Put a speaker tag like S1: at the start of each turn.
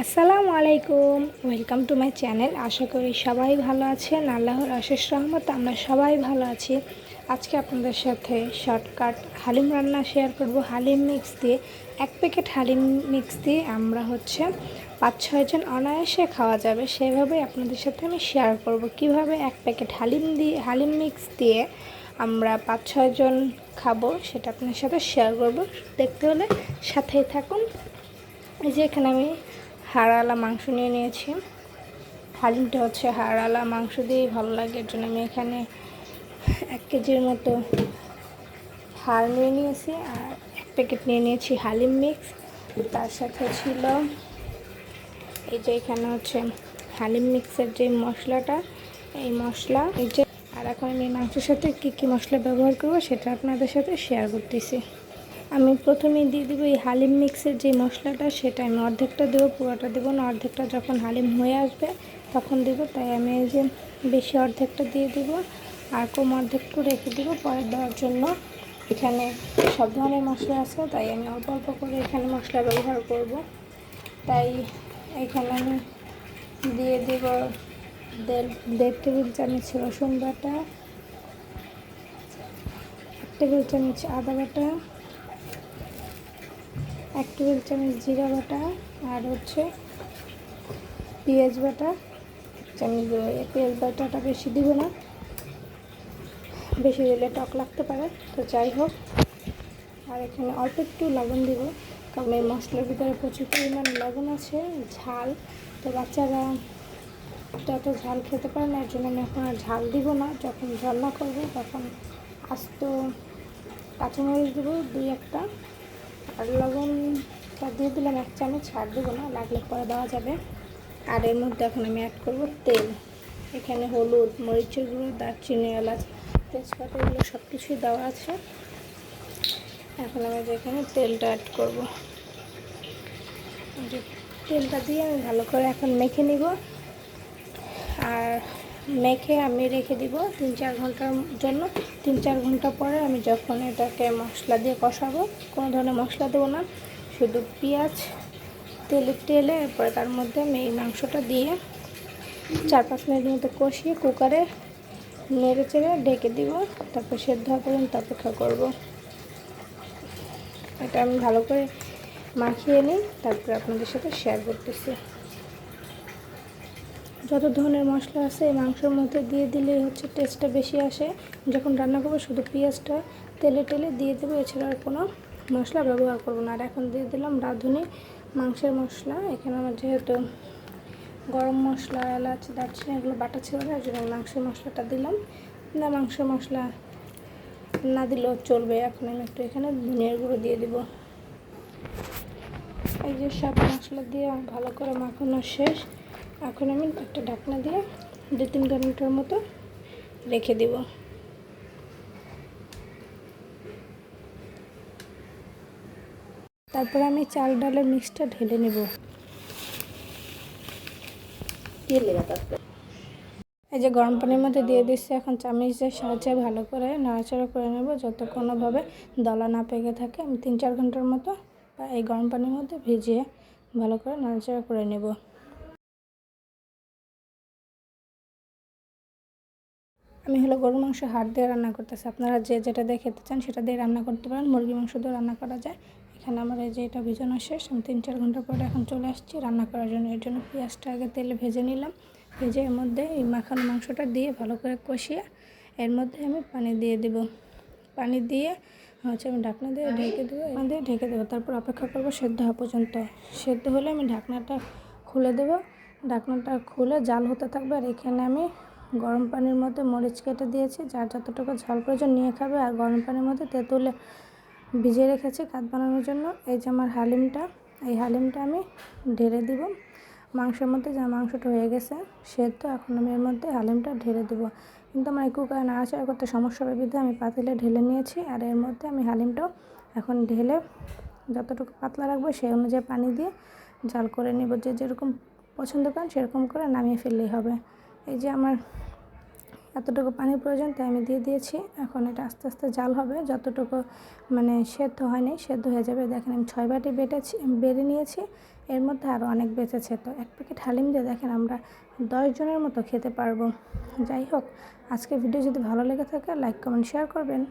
S1: আসসালামু আলাইকুম, welcome to my channel. আশা করি সবাই ভালো আছেন। আল্লাহর অশেষ রহমত আমরা সবাই ভালো আছি। আজকে আপনাদের সাথে শর্টকাট হালিম রান্না শেয়ার করব। হালিম মিক্স দিয়ে, 1 প্যাকেট হালিম মিক্স দিয়ে আমরা 5-6 জন অনায়াসে খাওয়া যাবে, সেভাবেই আপনাদের সাথে আমি শেয়ার করব কিভাবে 1 প্যাকেট হালিম মিক্স দিয়ে আমরা 5-6 জন খাবো, সেটা আপনাদের সাথে শেয়ার করব। দেখতে হলে সাথেই থাকুন। এই যে এখানে আমি হাড়ওয়ালা মাংস নিয়ে নিয়েছি। হালিমটা হাড়ওয়ালা মাংস দিয়েই ভালো লাগে, এর জন্য আমি এখানে 1 কেজির মতো হাড় নিয়ে নিয়েছি আর 1 প্যাকেট নিয়ে নিয়েছি হালিম মিক্স। তার সাথে ছিল এই যে এখানে হালিম মিক্সের যে মশলাটা, এই মশলা এই যে। আর এখন আমি মাংসের সাথে কী মশলা ব্যবহার করবো সেটা আপনাদের সাথে শেয়ার করতেছি। আমি প্রথমেই দিয়ে দেবো এই হালিম মিক্সের যে মশলাটা, সেটা আমি অর্ধেকটা দেবো, পুরোটা দেবো না। অর্ধেকটা যখন হালিম হয়ে আসবে তখন দেবো, তাই আমি এই যে বেশি অর্ধেকটা দিয়ে দেবো আর কম অর্ধেকটু রেখে দেবো পরে দেওয়ার জন্য। এখানে সব ধরনের মশলা আছে, তাই আমি অল্প অল্প করে এখানে মশলা ব্যবহার করব। তাই এখানে আমি দিয়ে দেব 1.5 টেবিল চামচ রসুন বাটা, 1 টেবিল চামচ আদা বাটা, 1 টেবিল চামচ জিরা বাটা, আর পেঁয়াজ বাটা 1 চামচ দেবো। এই পেঁয়াজ বাটাটা বেশি দিব না, বেশি দিলে টক লাগতে পারে, তো যাই হোক। আর এখানে অল্প একটু লবণ দিব, কারণ এই মশলার ভিতরে প্রচুর পরিমাণে লবণ আছে, ঝাল। তো বাচ্চারা তত ঝাল খেতে পারে না, এর জন্য আমি এখন আর ঝাল দিব না। যখন রান্না করব তখন আস্ত কাঁচামরিচ দেবো 2-1টা, আর লবণটা দিয়ে দিলাম 1 চামচ, আর দেবো না, লাগলে পরে দেওয়া যাবে। আর এর মধ্যে এখন আমি অ্যাড করব তেল। এখানে হলুদ, মরিচের গুঁড়ো, দারচিনি, এলাচ, তেজপাতা, এগুলো সব কিছুই দেওয়া আছে। এখন আমি এখানে তেলটা অ্যাড করব। তেলটা দিয়ে আমি ভালো করে এখন মেখে নিব, আর মেখে আমি রেখে দিব 3-4 ঘন্টার জন্য। 3-4 ঘন্টা পরে আমি যখন এটাকে মশলা দিয়ে কষাবো, কোনো ধরনের মশলা দেবো না, শুধু পেঁয়াজ তেলে এরপরে তার মধ্যে আমি এই মাংসটা দিয়ে 4-5 মিনিট মতো কষিয়ে কুকারে নেড়ে চেড়ে ঢেকে দিব। তারপর সেদ্ধ হওয়া পর্যন্ত অপেক্ষা করব। এটা আমি ভালো করে মাখিয়ে নিই, তারপরে আপনাদের সাথে শেয়ার করতেছি। যত ধরনের মশলা আছে এই মাংসের মধ্যে দিয়ে দিলেই টেস্টটা বেশি আসে। যখন রান্না করবো শুধু পেঁয়াজটা তেলে দিয়ে দেবো, এছাড়া আর কোনো মশলা ব্যবহার করবো না। আর এখন দিয়ে দিলাম রাঁধুনি মাংসের মশলা। এখানে আমার যেহেতু গরম মশলা, এলাচ, দারচিনি এগুলো বাটা ছিল না, এর জন্য মাংসের মশলাটা দিলাম না। মাংসের মশলা না দিলেও চলবে। এখন আমি একটু এখানে ধনিয়ার গুঁড়ো দিয়ে দেবো। এই যে সব মশলা দিয়ে ভালো করে মাখানো শেষ। এখন আমি একটা ঢাকনা দিয়ে 2-3 ঘন্টার মতো রেখে দেব। তারপরে আমি চাল ডালের মিক্সটা ঢেলে নেব। এই যে গরম পানির মধ্যে দিয়ে দিচ্ছি। এখন চামচের সাহায্যে ভালো করে নাড়াচাড়া করে নেব, যতক্ষণভাবে দলা না পেকে থাকে। আমি 3-4 ঘন্টার মতো এই গরম পানির মধ্যে ভিজিয়ে ভালো করে নাড়াচাড়া করে নেব। আমি গরুর মাংস হাড় দিয়ে রান্না করতেছি। আপনারা যে যেটা দিয়ে খেতে চান সেটা দিয়ে রান্না করতে পারেন। মুরগি মাংস দিয়ে রান্না করা যায়। এখানে আমার এই যে এটা ভিজানো শেষ। আমি 3-4 ঘন্টা পরে এখন চলে আসছি রান্না করার জন্য। এর জন্য পেঁয়াজটা আগে তেলে ভেজে নিলাম। ভেজে এর মধ্যে এই মাখানো মাংসটা দিয়ে ভালো করে কষিয়ে এর মধ্যে আমি পানি দিয়ে দেব। পানি দিয়ে আমি ঢাকনা দিয়ে ঢেকে দেবো। তারপর অপেক্ষা করবো সেদ্ধ হওয়া পর্যন্ত। সেদ্ধ হলে আমি ঢাকনাটা খুলে দেবো। ঢাকনাটা খুলে জাল হতে থাকবে। আর এখানে আমি গরম পানির মধ্যে মরিচ কেটে দিয়েছি, যার যতটুকু ঝাল প্রয়োজন নিয়ে খাবে। আর গরম পানির মধ্যে তেঁতুল ভিজিয়ে রেখেছি কাত বানানোর জন্য। এই যে আমার এই হালিমটা আমি ঢেলে দিব মাংসের মধ্যে। যা মাংসটা হয়ে গেছে সেদ্ধ, এখন আমি এর মধ্যে হালিমটা ঢেলে দেবো। কিন্তু আমার এই কুকারে নাড়াচাড়া করতে সমস্যা হবে বিধায় আমি পাতিলে ঢেলে নিয়েছি। আর এর মধ্যে আমি হালিমটাও এখন ঢেলে যতটুকু পাতলা রাখবো সেই অনুযায়ী পানি দিয়ে জাল করে নেব। যে যেরকম পছন্দ করেন সেরকম করে নামিয়ে ফেললেই হবে। এই যে আমার এতটুকু পানির প্রয়োজন, তাই আমি দিয়ে দিয়েছি। এখন এটা আস্তে আস্তে জাল হবে, যতটুকু সেদ্ধ হয়নি সেদ্ধ হয়ে যাবে। দেখেন আমি 6 বাটি বেড়ে নিয়েছি। এর মধ্যে আরও অনেক বেঁচেছে, তো এক প্যাকেট হালিম দিয়ে দেখেন আমরা 10 জনের মতো খেতে পারবো। যাই হোক, আজকের ভিডিও যদি ভালো লেগে থাকে লাইক কমেন্ট শেয়ার করবেন।